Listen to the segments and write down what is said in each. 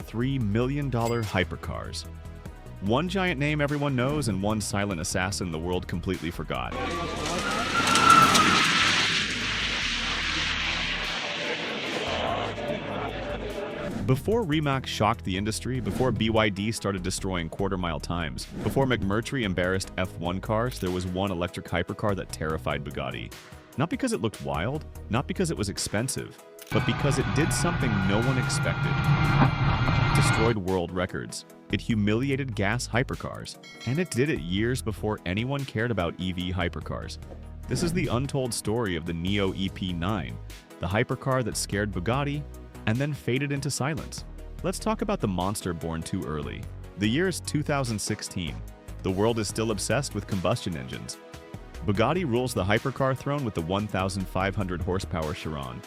$3 million hypercars. One giant name everyone knows and one silent assassin the world completely forgot. Before Rimac shocked the industry, before BYD started destroying quarter-mile times, before McMurtry embarrassed F1 cars, there was one electric hypercar that terrified Bugatti. Not because it looked wild, not because it was expensive, but because it did something no one expected. It destroyed world records. It humiliated gas hypercars. And it did it years before anyone cared about EV hypercars. This is the untold story of the NIO EP9, the hypercar that scared Bugatti and then faded into silence. Let's talk about the monster born too early. The year is 2016. The world is still obsessed with combustion engines. Bugatti rules the hypercar throne with the 1,500 horsepower Chiron.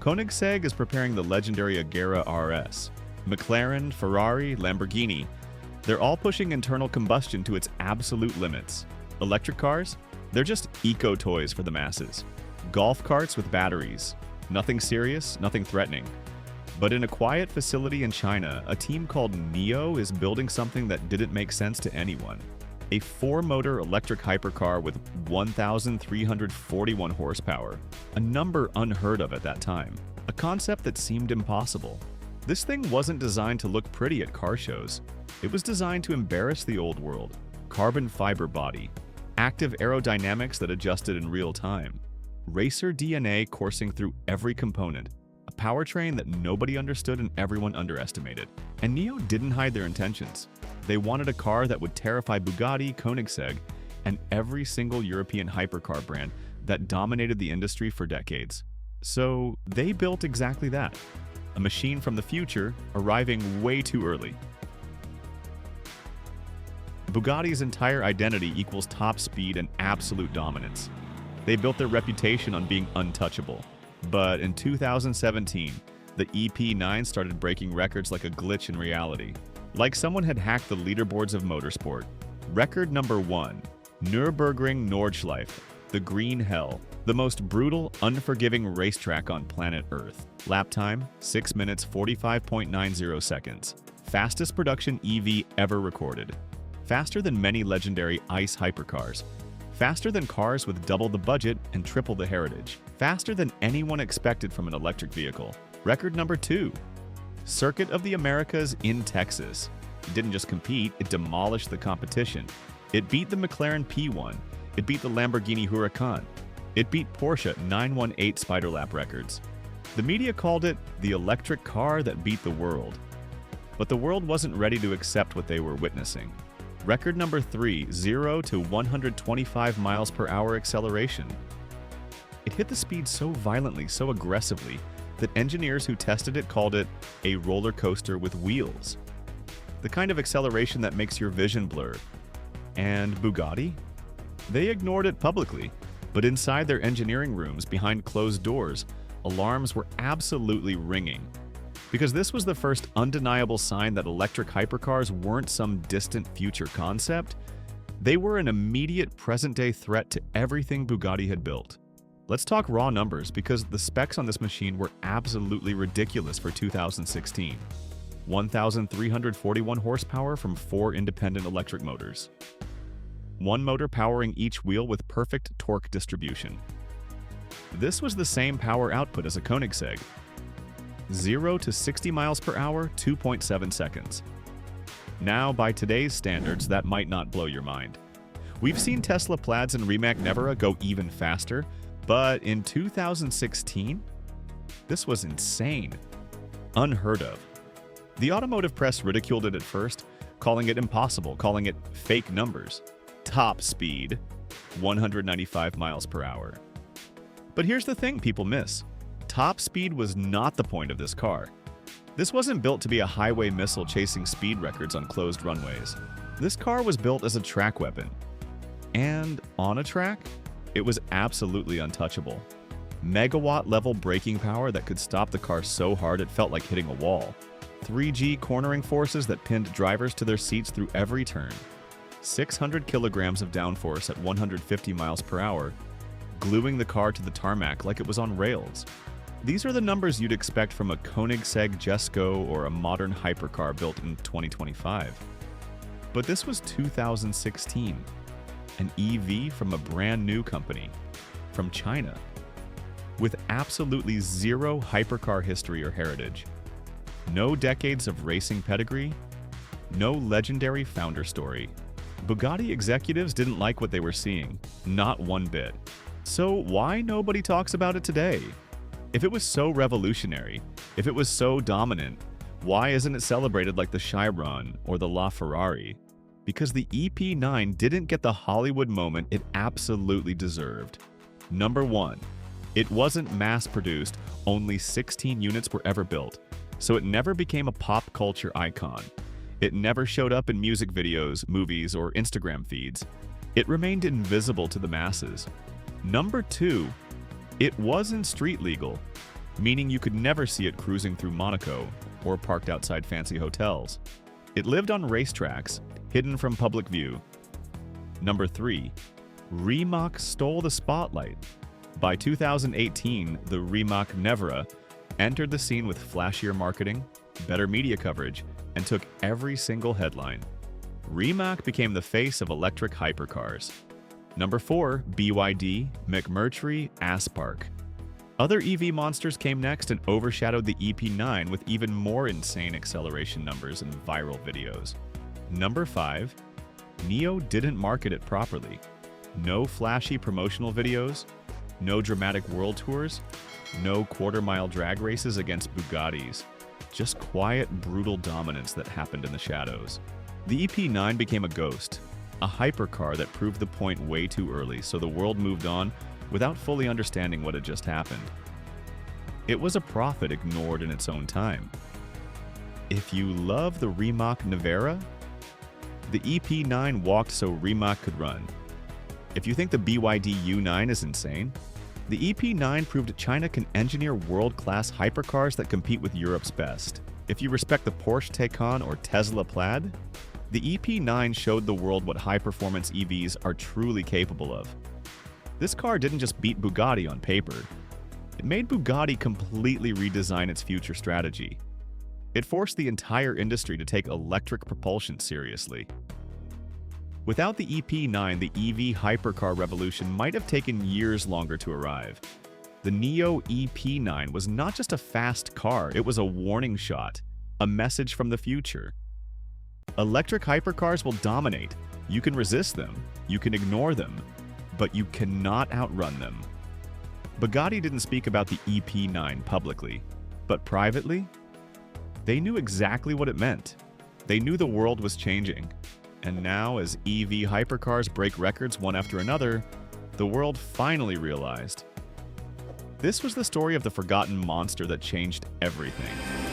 Koenigsegg is preparing the legendary Agera RS. McLaren, Ferrari, Lamborghini, they're all pushing internal combustion to its absolute limits. Electric cars? They're just eco-toys for the masses. Golf carts with batteries. Nothing serious, nothing threatening. But in a quiet facility in China, a team called NIO is building something that didn't make sense to anyone. A 4-motor electric hypercar with 1,341 horsepower, a number unheard of at that time, a concept that seemed impossible. This thing wasn't designed to look pretty at car shows. It was designed to embarrass the old world. Carbon fiber body, active aerodynamics that adjusted in real time, racer DNA coursing through every component, a powertrain that nobody understood and everyone underestimated. And NIO didn't hide their intentions. They wanted a car that would terrify Bugatti, Koenigsegg, and every single European hypercar brand that dominated the industry for decades. So they built exactly that. A machine from the future arriving way too early. Bugatti's entire identity equals top speed and absolute dominance. They built their reputation on being untouchable. But in 2017, the EP9 started breaking records like a glitch in reality. Like someone had hacked the leaderboards of motorsport. Record number 1, Nürburgring Nordschleife, the Green Hell, the most brutal, unforgiving racetrack on planet Earth. Lap time, 6 minutes 45.90 seconds. Fastest production EV ever recorded. Faster than many legendary ICE hypercars. Faster than cars with double the budget and triple the heritage. Faster than anyone expected from an electric vehicle. Record number 2, Circuit of the Americas in Texas. It didn't just compete, it demolished the competition. It beat the McLaren P1. It beat the Lamborghini Huracan. It beat Porsche 918 Spider Lap records. The media called it the electric car that beat the world. But the world wasn't ready to accept what they were witnessing. Record number 3, 0 to 125 miles per hour acceleration. It hit the speed so violently, so aggressively, that engineers who tested it called it a roller coaster with wheels. The kind of acceleration that makes your vision blur. And Bugatti? They ignored it publicly, but inside their engineering rooms, behind closed doors, alarms were absolutely ringing. Because this was the first undeniable sign that electric hypercars weren't some distant future concept. They were an immediate present-day threat to everything Bugatti had built. Let's talk raw numbers because the specs on this machine were absolutely ridiculous for 2016. 1,341 horsepower from 4 independent electric motors. One motor powering each wheel with perfect torque distribution. This was the same power output as a Koenigsegg. 0 to 60 miles per hour, 2.7 seconds. Now, by today's standards, that might not blow your mind. We've seen Tesla Plaids and Rimac Nevera go even faster, but in 2016, this was insane. Unheard of. The automotive press ridiculed it at first, calling it impossible, calling it fake numbers. Top speed, 195 miles per hour. But here's the thing people miss. Top speed was not the point of this car. This wasn't built to be a highway missile chasing speed records on closed runways. This car was built as a track weapon. And on a track, it was absolutely untouchable. Megawatt-level braking power that could stop the car so hard it felt like hitting a wall. 3G cornering forces that pinned drivers to their seats through every turn. 600 kilograms of downforce at 150 miles per hour, gluing the car to the tarmac like it was on rails. These are the numbers you'd expect from a Koenigsegg Jesko or a modern hypercar built in 2025. But this was 2016, an EV from a brand new company, from China, with absolutely zero hypercar history or heritage, no decades of racing pedigree, no legendary founder story. Bugatti executives didn't like what they were seeing, not one bit. So why nobody talks about it today? If it was so revolutionary, if it was so dominant, why isn't it celebrated like the Chiron or the LaFerrari? Because the EP9 didn't get the Hollywood moment it absolutely deserved. Number 1, it wasn't mass-produced, only 16 units were ever built, so it never became a pop culture icon. It never showed up in music videos, movies, or Instagram feeds. It remained invisible to the masses. Number 2, it wasn't street legal, meaning you could never see it cruising through Monaco or parked outside fancy hotels. It lived on racetracks, hidden from public view. Number 3, Rimac stole the spotlight. By 2018, the Rimac Nevera entered the scene with flashier marketing, better media coverage, and took every single headline. Rimac became the face of electric hypercars. Number 4, BYD, McMurtry, Aspark. Other EV monsters came next and overshadowed the EP9 with even more insane acceleration numbers and viral videos. Number 5, NIO didn't market it properly. No flashy promotional videos, no dramatic world tours, no quarter-mile drag races against Bugattis. Just quiet, brutal dominance that happened in the shadows. The EP9 became a ghost, a hypercar that proved the point way too early, so the world moved on without fully understanding what had just happened. It was a prophet ignored in its own time. If you love the Rimac Nevera, the EP9 walked so Rimac could run. If you think the BYD U9 is insane, the EP9 proved China can engineer world-class hypercars that compete with Europe's best. If you respect the Porsche Taycan or Tesla Plaid, the EP9 showed the world what high-performance EVs are truly capable of. This car didn't just beat Bugatti on paper. It made Bugatti completely redesign its future strategy. It forced the entire industry to take electric propulsion seriously. Without the EP9, the EV hypercar revolution might have taken years longer to arrive. The NIO EP9 was not just a fast car, it was a warning shot, a message from the future. Electric hypercars will dominate. You can resist them, you can ignore them, but you cannot outrun them. Bugatti didn't speak about the EP9 publicly, but privately, they knew exactly what it meant. They knew the world was changing. And now, as EV hypercars break records one after another, the world finally realized. This was the story of the forgotten monster that changed everything.